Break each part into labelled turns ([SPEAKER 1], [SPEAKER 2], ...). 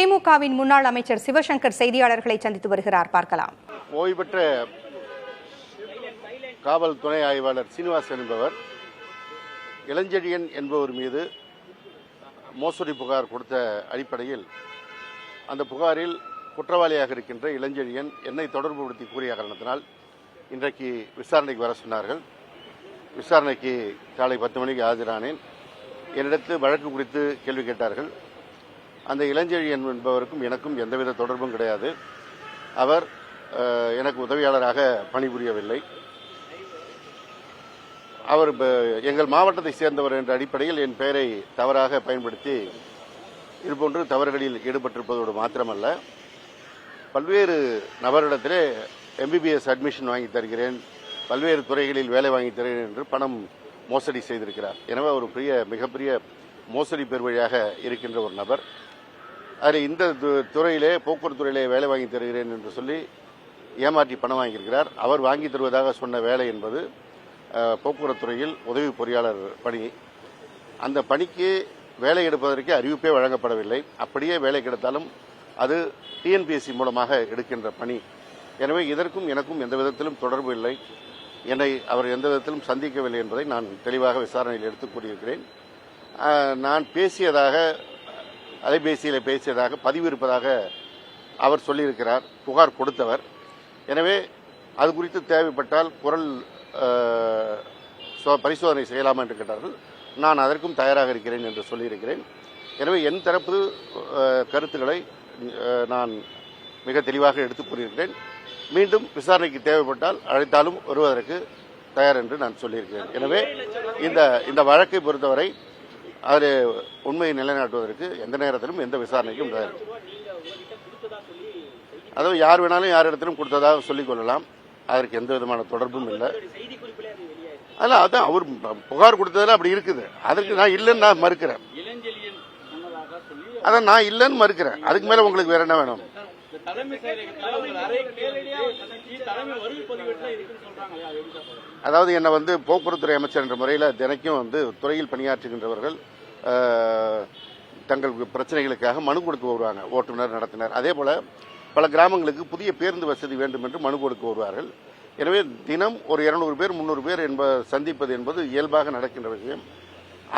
[SPEAKER 1] திமுகவின் முன்னாள் அமைச்சர் சிவசங்கர் செய்தியாளர்களை சந்தித்து வருகிறார். பார்க்கலாம்.
[SPEAKER 2] ஓய்வு பெற்ற காவல் துணை ஆய்வாளர் சீனிவாசன் என்பவர் இளஞ்செழியன் என்பவர் மீது மோசடி புகார் கொடுத்த அடிப்படையில் அந்த புகாரில் குற்றவாளியாக இருக்கின்ற இளஞ்செழியன் என்னை தொடர்புபடுத்தி கூறிய காரணத்தினால் இன்றைக்கு விசாரணைக்கு வர சொன்னார்கள். விசாரணைக்கு காலை 10 மணிக்கு ஆஜரானேன். என்னிடத்தில் வழக்கு குறித்து கேள்வி கேட்டார்கள். அந்த இளஞ்செழியன் என்பவருக்கும் எனக்கும் எந்தவித தொடர்பும் கிடையாது. அவர் எனக்கு உதவியாளராக பணிபுரியவில்லை. அவர் எங்கள் மாவட்டத்தை சேர்ந்தவர் என்ற அடிப்படையில் என் பெயரை தவறாக பயன்படுத்தி இதுபோன்று தவறுகளில் ஈடுபட்டிருப்பதோடு மாத்திரமல்ல, பல்வேறு நபரிடத்திலே MBBS அட்மிஷன் வாங்கி தருகிறேன், பல்வேறு துறைகளில் வேலை வாங்கி தருகிறேன் என்று பணம் மோசடி செய்திருக்கிறார். எனவே ஒரு மிகப்பெரிய மோசடி பெருவழியாக இருக்கின்ற ஒரு நபர். அதில் இந்த துறையிலே போக்குவரத்து துறையிலே வேலை வாங்கி தருகிறேன் என்று சொல்லி ஏமாற்றி பணம் வாங்கியிருக்கிறார். அவர் வாங்கி தருவதாக சொன்ன வேலை என்பது போக்குவரத்து துறையில் உதவி பொறியாளர் பணி. அந்த பணிக்கு வேலை எடுப்பதற்கு அறிவிப்பே வழங்கப்படவில்லை. அப்படியே வேலை கிடைத்தாலும் அது TNPSC மூலமாக எடுக்கின்ற பணி. எனவே இதற்கும் எனக்கும் எந்த விதத்திலும் தொடர்பு இல்லை. என்னை அவர் எந்த விதத்திலும் சந்திக்கவில்லை என்பதை நான் தெளிவாக விசாரணையில் எடுத்துக் கூறியிருக்கிறேன். நான் பேசியதாக, அலைபேசியில் பேசியதாக பதிவு இருப்பதாக அவர் சொல்லியிருக்கிறார், புகார் கொடுத்தவர். எனவே அது குறித்து தேவைப்பட்டால் குரல் பரிசோதனை செய்யலாமா என்று கேட்டார்கள். நான் அதற்கும் தயாராக இருக்கிறேன் என்று சொல்லியிருக்கிறேன். எனவே என் தரப்பு கருத்துக்களை நான் மிக தெளிவாக எடுத்துக் கூறியிருக்கிறேன். மீண்டும் விசாரணைக்கு தேவைப்பட்டால் அழைத்தாலும் வருவதற்கு தயார் என்று நான் சொல்லியிருக்கிறேன். எனவே இந்த வழக்கை பொறுத்தவரை அதில் உண்மையை நிலைநாட்டுவதற்கு எந்த நேரத்திலும் எந்த விசாரணைக்கும் தயார். அதாவது யார் வேணாலும் யார் இடத்திலும் கொடுத்ததாக சொல்லிக் கொள்ளலாம். அதற்கு எந்த விதமான தொடர்பும் இல்லை. அதனால் அதான் அவர் புகார் கொடுத்ததில் அப்படி இருக்குது. அதற்கு நான் இல்லைன்னு நான் மறுக்கிறேன். அதான் நான் இல்லைன்னு மறுக்கிறேன். அதுக்கு மேலே உங்களுக்கு வேற என்ன வேணும்? அதாவது என்னை போக்குவரத்துறை அமைச்சர் என்ற முறையில் தினைக்கும் துறையில் பணியாற்றுகின்றவர்கள் தங்கள் பிரச்சனைகளுக்காக மனு கொடுக்க வருவாங்க. ஓட்டுநர், நடத்துனர். அதே போல பல கிராமங்களுக்கு புதிய பேருந்து வசதி வேண்டும் என்று மனு கொடுக்க வருவார்கள். எனவே தினம் ஒரு 200 பேர் 300 பேர் சந்திப்பது என்பது இயல்பாக நடக்கின்ற விஷயம்.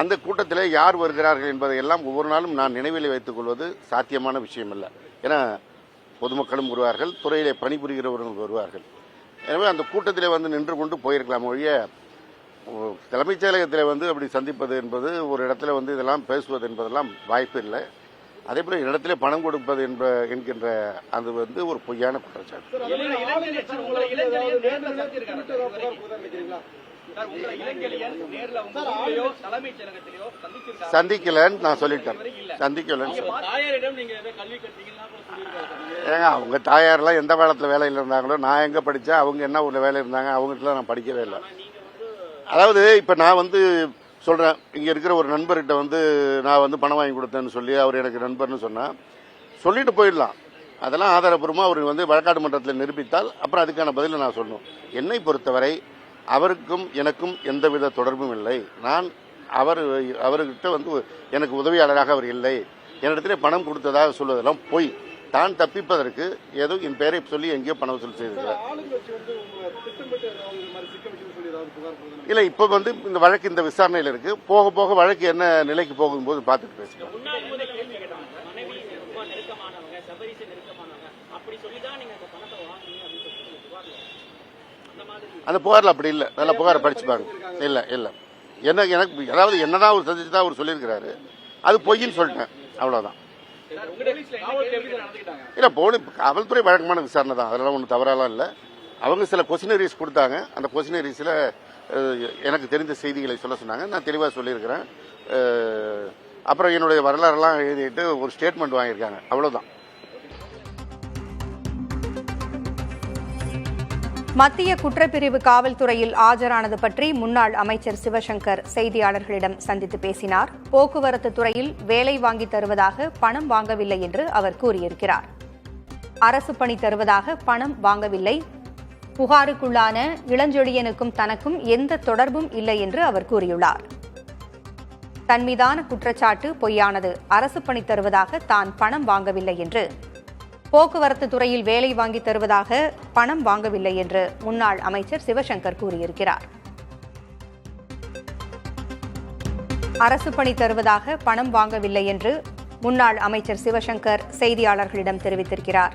[SPEAKER 2] அந்த கூட்டத்தில் யார் வருகிறார்கள் என்பதை எல்லாம் ஒவ்வொரு நாளும் நான் நினைவில் வைத்துக் கொள்வது சாத்தியமான விஷயம் அல்ல. ஏன்னா பொதுமக்களும் வருவார்கள், துறையிலே பணிபுரிகிறவர்கள் வருவார்கள். எனவே அந்த கூட்டத்திலே நின்று கொண்டு போயிருக்கலாம் ஒழிய தலைமைச் செயலகத்தில் அப்படி சந்திப்பது என்பது, ஒரு இடத்துல இதெல்லாம் பேசுவது என்பதெல்லாம் வாய்ப்பு இல்லை. அதே போல இடத்திலே பணம் கொடுப்பது என்கின்ற அது ஒரு பொய்யான குற்றச்சாட்டு. சந்திக்கலன்னு நான் சொல்லிட்டேன். சந்திக்கலன்னு ஏங்க, அவங்க தாயாரெல்லாம் எந்த காலத்தில் வேலையில் இருந்தாங்களோ, நான் எங்க படித்தேன், அவங்க என்ன ஊரில் வேலை இருந்தாங்க, அவங்ககிட்ட நான் படிக்கவே இல்லை. அதாவது இப்போ நான் சொல்கிறேன், இங்கே இருக்கிற ஒரு நண்பர்கிட்ட நான் பணம் வாங்கி கொடுத்தேன்னு சொல்லி அவர் எனக்கு நண்பர்னு சொன்னால் சொல்லிட்டு போயிடலாம். அதெல்லாம் ஆதாரப்பூர்வமாக அவர் வழக்காடு மன்றத்தில் நிரூபித்தால் அப்புறம் அதுக்கான பதிலை நான் சொல்லணும். என்னை பொறுத்தவரை அவருக்கும் எனக்கும் எந்தவித தொடர்பும் இல்லை. நான் அவர்கிட்ட எனக்கு உதவியாளராக அவர் இல்லை. என்னிடத்திலே பணம் கொடுத்ததாக சொல்வதெல்லாம் பொய். தான் தப்பிப்பதற்கு ஏதோ என் பெயரை சொல்லி எங்கேயோ பண வசூல் செய்திருக்கிறார். இல்ல, இப்ப இந்த வழக்கு இந்த விசாரணையில் இருக்கு. போக போக வழக்கு என்ன நிலைக்கு போகும்போது பார்த்துட்டு பேசுகிறோம். அந்த புகார்ல அப்படி இல்லை. நல்ல புகாரை படிச்சு பாருங்க. இல்ல இல்ல, எனக்கு அதாவது என்னதான் அவர் சந்திச்சுதான் அவர் சொல்லியிருக்கிறாரு, அது பொய்ன்னு சொல்லிட்டேன், அவ்வளவுதான். இல்ல, காவல்துறை வழக்கமான விசாரணை தான், அதெல்லாம் ஒன்றும் தவறாலாம் இல்லை. அவங்க சில கொஸ்டினரிஸ் கொடுத்தாங்க. அந்த கொஸ்டினரிஸில் எனக்கு தெரிந்த செய்திகளை சொல்ல சொன்னாங்க. நான் தெளிவாக சொல்லியிருக்கிறேன். அப்புறம் என்னுடைய வரலாறுலாம் எழுதிட்டு ஒரு ஸ்டேட்மெண்ட் வாங்கியிருக்காங்க, அவ்வளவுதான்.
[SPEAKER 1] மத்திய குற்றப்பிரிவு காவல்துறையில் ஆஜரானது பற்றி முன்னாள் அமைச்சர் சிவசங்கர் செய்தியாளர்களிடம் சந்தித்து பேசினார். போக்குவரத்து துறையில் வேலை வாங்கி தருவதாக பணம் வாங்கவில்லை என்று அவர் கூறியிருக்கிறார். அரசு பணி தருவதாக பணம் வாங்கவில்லை. புகாருக்குள்ளான இளஞ்செழியனுக்கும் தனக்கும் எந்த தொடர்பும் இல்லை என்று அவர் கூறியுள்ளார். தன் மீதான குற்றச்சாட்டு பொய்யானது. அரசு பணி தருவதாக தான் பணம் வாங்கவில்லை என்று, போக்குவரத்து துறையில் வேலை வாங்கி தருவதாக பணம் வாங்கவில்லை என்று முன்னாள் அமைச்சர் சிவசங்கர் கூறியிருக்கிறார். அரசு பணி தருவதாக பணம் வாங்கவில்லை என்று முன்னாள் அமைச்சர் சிவசங்கர் செய்தியாளர்களிடம் தெரிவித்திருக்கிறார்.